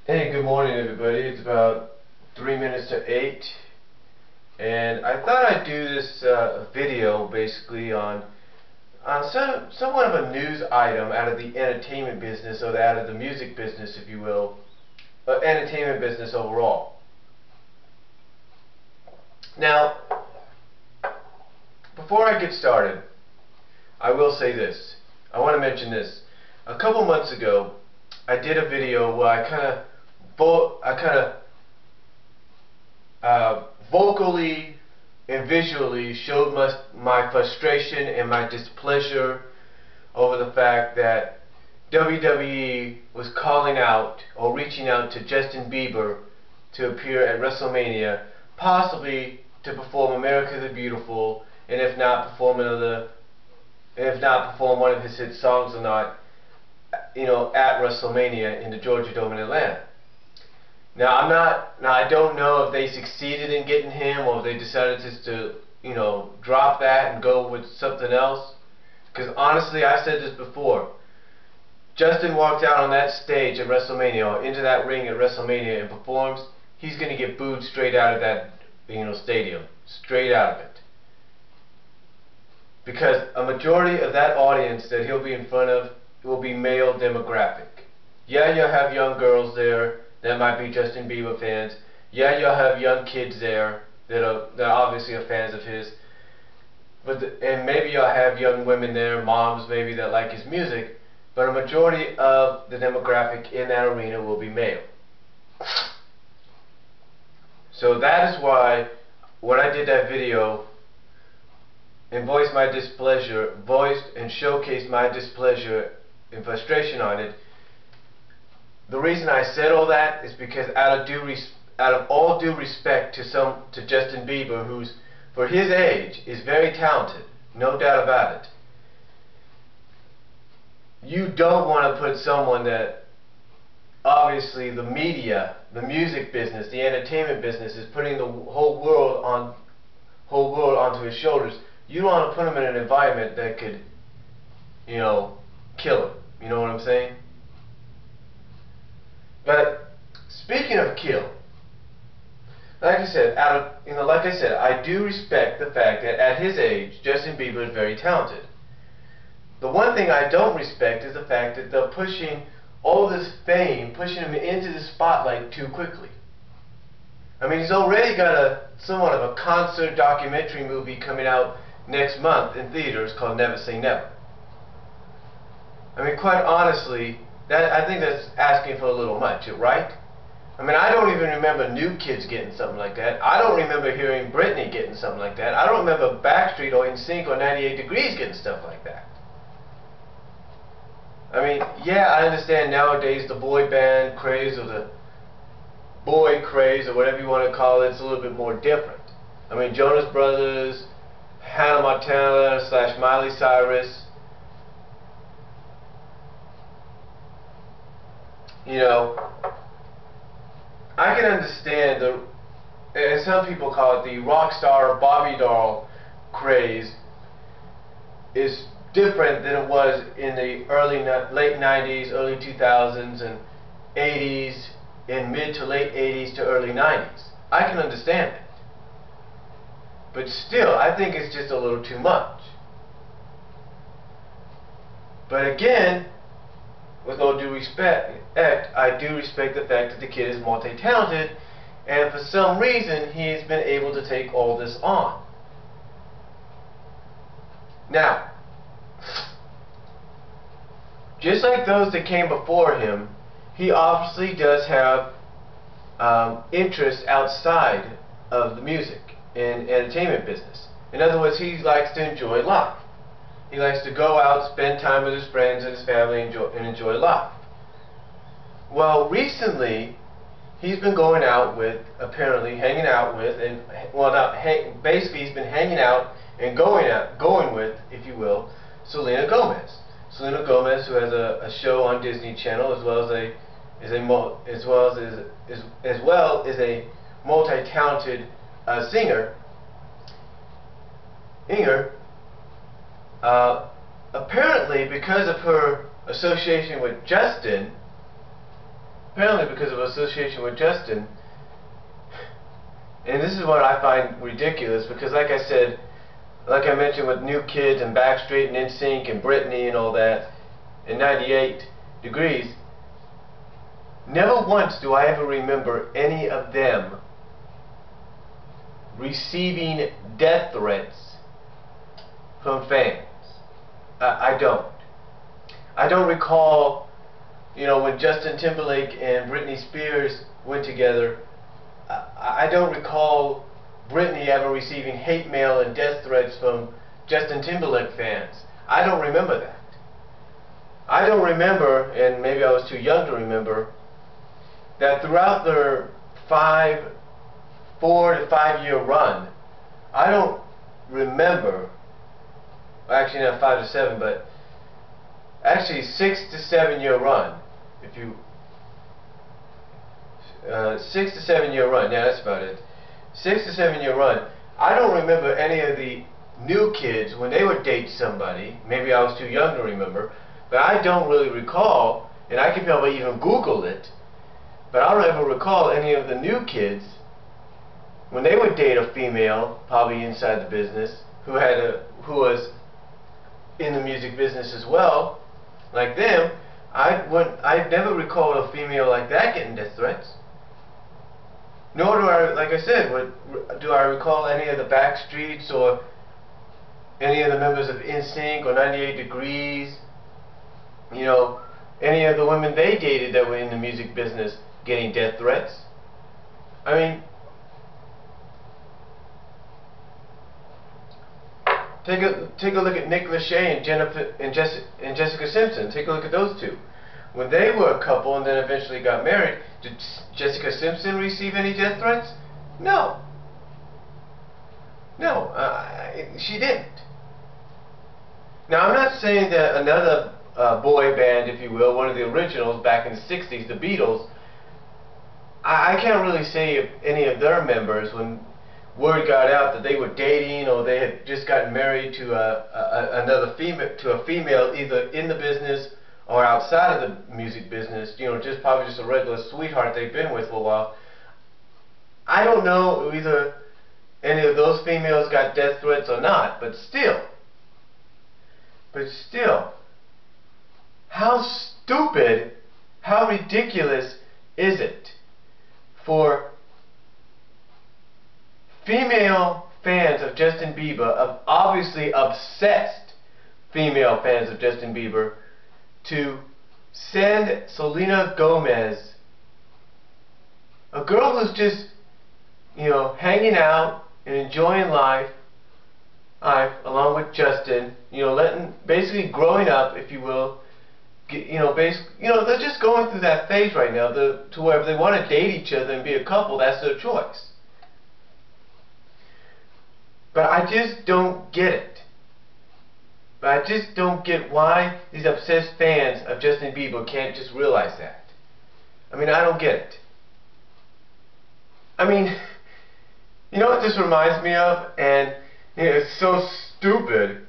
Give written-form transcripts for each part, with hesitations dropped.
Hey, good morning everybody. It's about 3 minutes to 8 and I thought I'd do this video basically on somewhat of a news item out of the entertainment business, or out of the music business if you will, but entertainment business overall. Now, before I get started, I will say this. I want to mention this. A couple months ago I did a video where I kind of vocally and visually showed my frustration and my displeasure over the fact that WWE was calling out or reaching out to Justin Bieber to appear at WrestleMania, possibly to perform America the Beautiful, and if not perform one of his hit songs or not, at WrestleMania in the Georgia Dome in Atlanta. Now I don't know if they succeeded in getting him, or if they decided just to, drop that and go with something else. Because honestly, I've said this before. Justin walked out on that stage at WrestleMania, or into that ring at WrestleMania, and performs, he's going to get booed straight out of that, stadium. Straight out of it. Because a majority of that audience that he'll be in front of will be male demographic. Yeah, you'll have young girls there that might be Justin Bieber fans. Yeah, you'll have young kids there that obviously are fans of his. And maybe you'll have young women there, moms maybe, that like his music. But a majority of the demographic in that arena will be male. So that is why when I did that video and voiced and showcased my displeasure and frustration on it, the reason I said all that is because out of all due respect to Justin Bieber, who's, for his age, is very talented, no doubt about it. You don't want to put someone that obviously the media, the music business, the entertainment business is putting the whole world onto his shoulders. You don't want to put him in an environment that could, kill him. You know what I'm saying? But speaking of kill, like I said, I do respect the fact that at his age, Justin Bieber is very talented. The one thing I don't respect is the fact that they're pushing all this fame, pushing him into the spotlight too quickly. I mean, he's already got somewhat of a concert documentary movie coming out next month in theaters called Never Say Never. I mean, quite honestly, I think that's asking for a little much, right? I mean, I don't even remember New Kids getting something like that. I don't remember hearing Britney getting something like that. I don't remember Backstreet or NSYNC or 98 Degrees getting stuff like that. I mean, yeah, I understand nowadays the boy band craze, or the boy craze, or whatever you want to call it, it's a little bit more different. I mean, Jonas Brothers, Hannah Montana / Miley Cyrus, I can understand and some people call it the rock star Barbie doll craze, is different than it was in the late 90s, early 2000s, and 80s, and mid to late 80s to early 90s. I can understand it. But still, I think it's just a little too much. But again, with all due respect, I do respect the fact that the kid is multi-talented, and for some reason he's been able to take all this on. Now, just like those that came before him, he obviously does have interests outside of the music and entertainment business. In other words, he likes to enjoy life. He likes to go out, spend time with his friends and his family, and enjoy life. Well, recently, he's been going out with, apparently hanging out with, and basically he's been hanging out and going with, if you will, Selena Gomez. Selena Gomez, who has a show on Disney Channel, as well as a multi-talented singer. Apparently, because of her association with Justin, apparently because of association with Justin, and this is what I find ridiculous, because like I said, like I mentioned with New Kids and Backstreet and NSYNC and Britney and all that, and 98 Degrees, never once do I ever remember any of them receiving death threats from fans. I don't. I don't recall, you know, when Justin Timberlake and Britney Spears went together, I don't recall Britney ever receiving hate mail and death threats from Justin Timberlake fans. I don't remember that. I don't remember, and maybe I was too young to remember, that throughout their 4 to 5 year run, I don't remember, actually not 5 to 7, but actually 6 to 7 year run, if you 6 to 7 year run, yeah, that's about it. 6 to 7 year run. I don't remember any of the new kids when they would date somebody. Maybe I was too young to remember, but I don't really recall, and I can probably even Google it, but I don't ever recall any of the new kids when they would date a female, probably inside the business, who was in the music business as well, like them. I never recalled a female like that getting death threats. Nor do I, like I said, do I recall any of the Backstreets or any of the members of NSYNC or 98 Degrees, you know, any of the women they dated that were in the music business getting death threats. I mean, take a look at Nick Lachey and Jessica Simpson. Take a look at those two. When they were a couple and then eventually got married, did Jessica Simpson receive any death threats? No. No, she didn't. Now, I'm not saying that another boy band, if you will, one of the originals back in the 60s, the Beatles, I can't really say if any of their members, when word got out that they were dating or they had just gotten married to a female, either in the business or outside of the music business, you know, probably just a regular sweetheart they've been with for a while. I don't know either any of those females got death threats or not, but still, how stupid, how ridiculous is it for female fans of Justin Bieber, of obviously obsessed female fans of Justin Bieber, to send Selena Gomez, a girl who's just, you know, hanging out and enjoying life, along with Justin, you know, basically growing up, if you will, you know, they're just going through that phase right now, to where if they want to date each other and be a couple, that's their choice. But I just don't get it. But I just don't get why these obsessed fans of Justin Bieber can't just realize that. I mean, I don't get it. I mean, you know what this reminds me of? And you know, it's so stupid.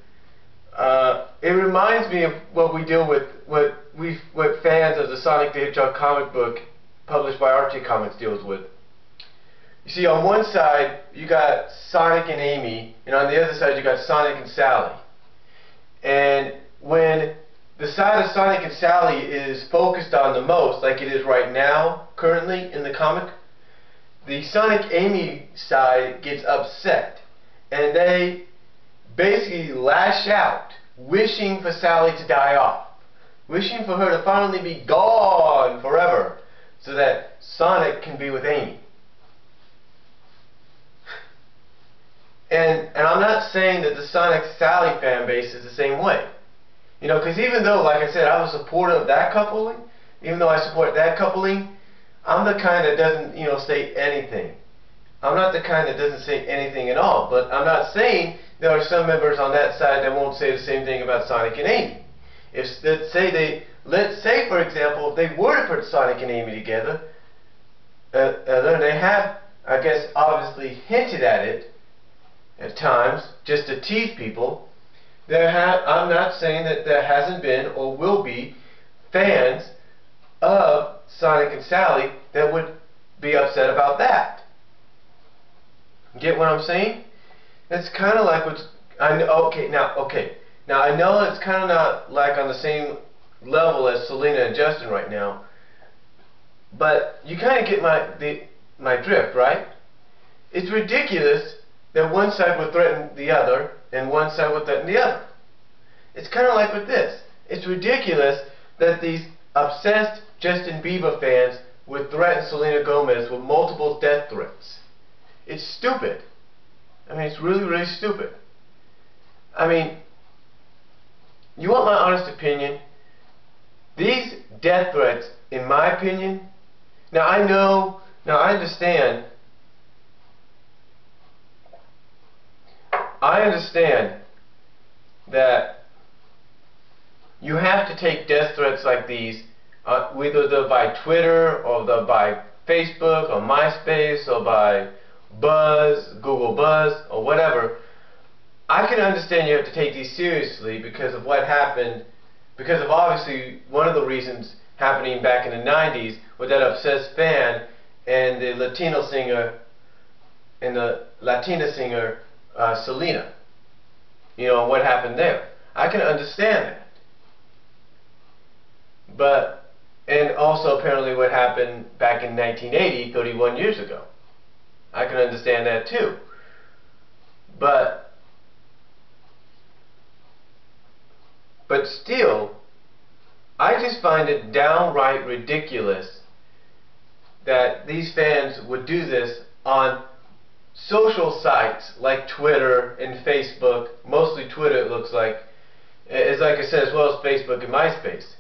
It reminds me of what we deal with, what fans of the Sonic the Hedgehog comic book published by Archie Comics deals with. You see, on one side you got Sonic and Amy, and on the other side you got Sonic and Sally. And when the side of Sonic and Sally is focused on the most, like it is right now, currently in the comic, the Sonic Amy side gets upset, and they basically lash out, wishing for Sally to die off, wishing for her to finally be gone forever, so that Sonic can be with Amy. And I'm not saying that the Sonic Sally fan base is the same way. You know, because even though, like I said, I'm a supporter of that coupling, even though I support that coupling, I'm the kind that doesn't, you know, say anything. I'm not the kind that doesn't say anything at all. But I'm not saying there are some members on that side that won't say the same thing about Sonic and Amy. If, let's say, for example, if they were to put Sonic and Amy together, then they have, I guess, obviously hinted at it at times, just to tease people. I'm not saying that there hasn't been or will be fans of Sonic and Sally that would be upset about that. Get what I'm saying? It's kind of like what's okay. Now I know it's kind of not like on the same level as Selena and Justin right now, but you kind of get my drift, right? It's ridiculous that one side would threaten the other and one side would threaten the other. It's kind of like with this. It's ridiculous that these obsessed Justin Bieber fans would threaten Selena Gomez with multiple death threats. It's stupid. I mean, it's really, really stupid. I mean, you want my honest opinion? These death threats, in my opinion, now I understand that you have to take death threats like these, whether they're by Twitter or they're by Facebook or MySpace or by Google Buzz or whatever. I can understand you have to take these seriously because of what happened, because of obviously one of the reasons happening back in the 90s with that obsessed fan and the Latino singer and the Latina singer Selena. You know, what happened there. I can understand that. But, and also apparently what happened back in 1980, 31 years ago. I can understand that too. But still, I just find it downright ridiculous that these fans would do this on social sites like Twitter and Facebook. Mostly Twitter, it looks like. It's like I said, as well as Facebook and MySpace.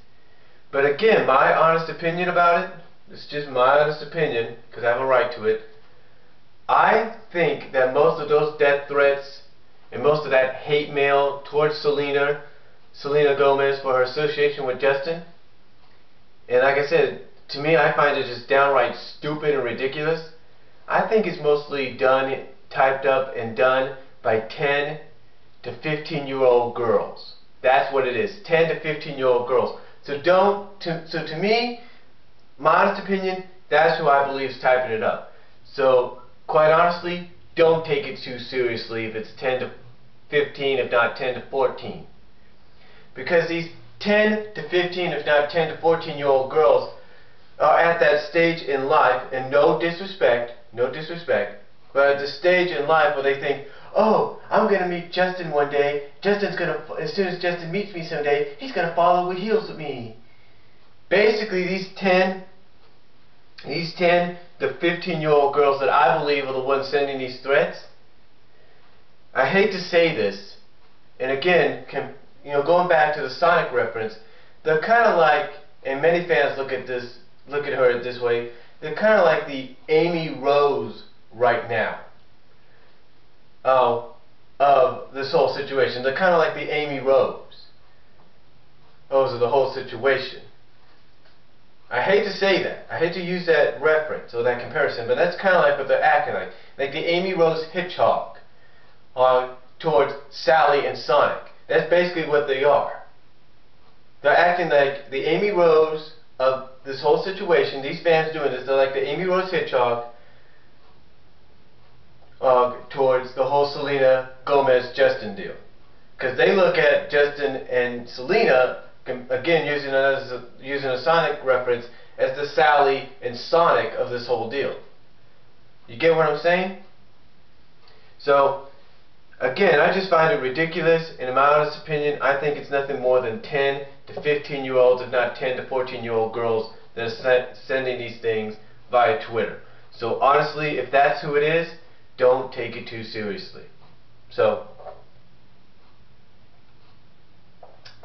But again, my honest opinion about it, it's just my honest opinion, because I have a right to it. I think that most of those death threats and most of that hate mail towards Selena Gomez for her association with Justin, and like I said, to me, I find it just downright stupid and ridiculous. I think it's mostly done, typed up and done by 10 to 15-year-old girls. That's what it is, 10 to 15-year-old girls. So to me, my honest opinion, that's who I believe is typing it up. So quite honestly, don't take it too seriously if it's 10 to 15, if not 10 to 14. Because these 10 to 15, if not 10 to 14-year-old girls are at that stage in life, and no disrespect, but at the stage in life where they think, oh, I'm going to meet Justin one day. Justin's going to, as soon as Justin meets me someday, he's going to follow with heels with me. Basically, these 10 to 15-year-old girls that I believe are the ones sending these threats, I hate to say this, and again, going back to the Sonic reference, they're kind of like, and many fans look at her this way, they're kind of like the Amy Rose right now of this whole situation. They're kind of like the Amy Rose of the whole situation. I hate to say that. I hate to use that reference or that comparison, but that's kind of like what they're acting like. Like the Amy Rose Hitchcock towards Sally and Sonic. That's basically what they are. They're acting like the Amy Rose of this whole situation. These fans doing this, they're like the Amy Rose Hitchcock towards the whole Selena Gomez Justin deal. Because they look at Justin and Selena, again using a Sonic reference, as the Sally and Sonic of this whole deal. You get what I'm saying? So, again, I just find it ridiculous, and in my honest opinion, I think it's nothing more than 10 to 15-year-olds, if not 10 to 14-year-old girls that are sending these things via Twitter. So honestly, if that's who it is, don't take it too seriously. So,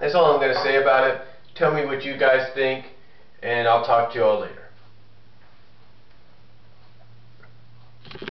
that's all I'm going to say about it. Tell me what you guys think, and I'll talk to you all later.